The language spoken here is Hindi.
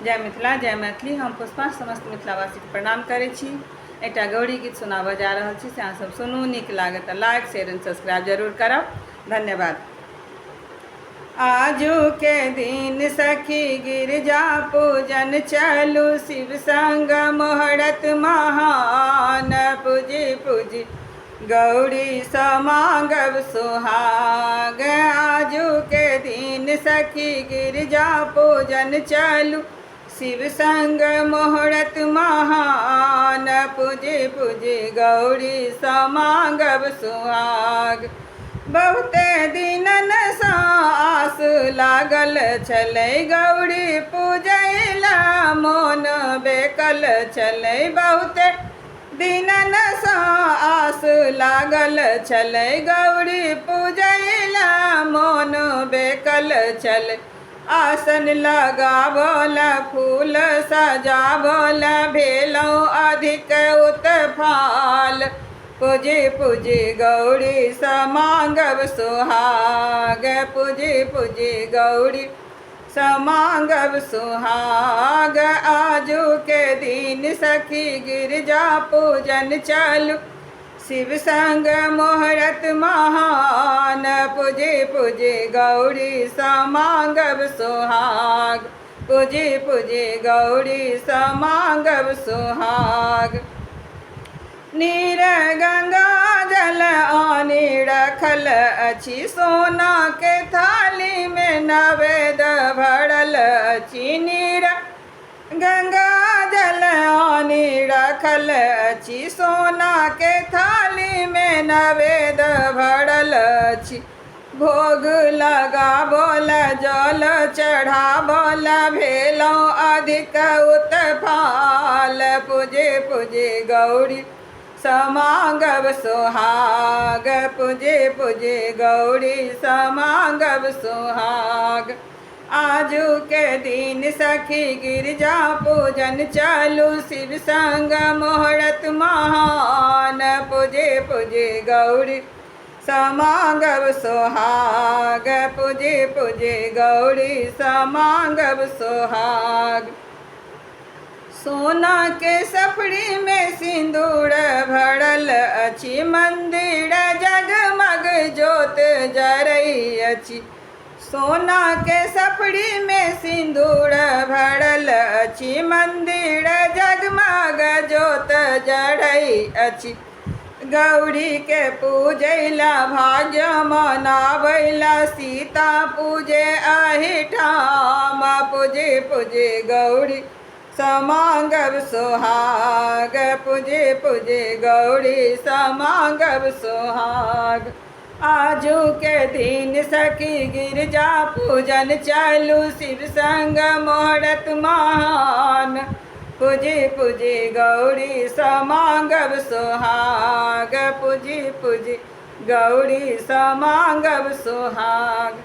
जय मिथिला जय मैथिली। हम पुष्पा समस्त मिथिलावासी के प्रणाम करै छी। एकटा गौरी गीत सुनाबऽ जा रहल छी, से अहाँ सब सुनू। नीक लागत तऽ लाइक शेयर एंड सब्सक्राइब जरूर करब। धन्यवाद। आजू के दिन सखी गिरजा पूजन चलू, शिव संग मोहरत महान। पूजी पूजी गौरी समांगब सुहाग। आजू के दिन सखी गिरजा पूजन चलू, शिव संग मोहरत महान। पूजी पूजी गौरी समांगब सुहाग। बहुते दिनन सा आस लागल छलै, गौरी पूजैला मोन बेकल छलै। बहुते दिनन सा आस लागल छलै, गौरी पूजैला मोन बेकल छलै। आसन लगाबल फूल सजाबल, भेलौं अधिक उत्फाल। पूजी पूजी गौरी समांगब सुहाग। पूजी पूजी गौरी समांगब सुहाग। आजू के दिन सखी गिरजा पूजन चलू, शिव संग मोहरत महान। पूजी पूजी गौरी समांगब सुहाग। पूजी पूजी गौरी समांगब सुहाग। नीर गंगा जल आनि रखल अछि, सोना के थाली में नवेद भरल अछि। नीर गंगा जल आनि रखल अछि, सोना के थाली में नवेद भरल अछि। भोग लगाबल जल चढ़ाबल, भेलौं अधिक उत्फाल। पूजी पूजी गौरी समांगब सुहाग। पूजी पूजी गौरी समांगब सुहाग। आजू के दिन सखी गिरजा पूजन चलू, शिव संग मोहरत महान। पूजी पूजी गौरी समांगब सुहाग। पूजी पूजी गौरी समांगब सुहाग। सोना के सफड़ी में सिंदूर भरल अछि, मंदिर जगमग जोत जरै अछि। सोना के सफड़ी में सिंदूर भरल अछि, मंदिर जगमग जोत जरै अछि। गौरी के पूजैला भाग्य मनाबैला, सीता पूजे अहिठाम। पूजी पूजी गौरी समांगब सुहाग। पूजी पूजी गौरी समांगब सुहाग। आजू के दिन सखी गिरजा पूजन चलू, शिव संग मोहरत महान। पूजी पूजी गौरी समांगब सुहाग। पूजी पूजी गौरी समांगब सुहाग।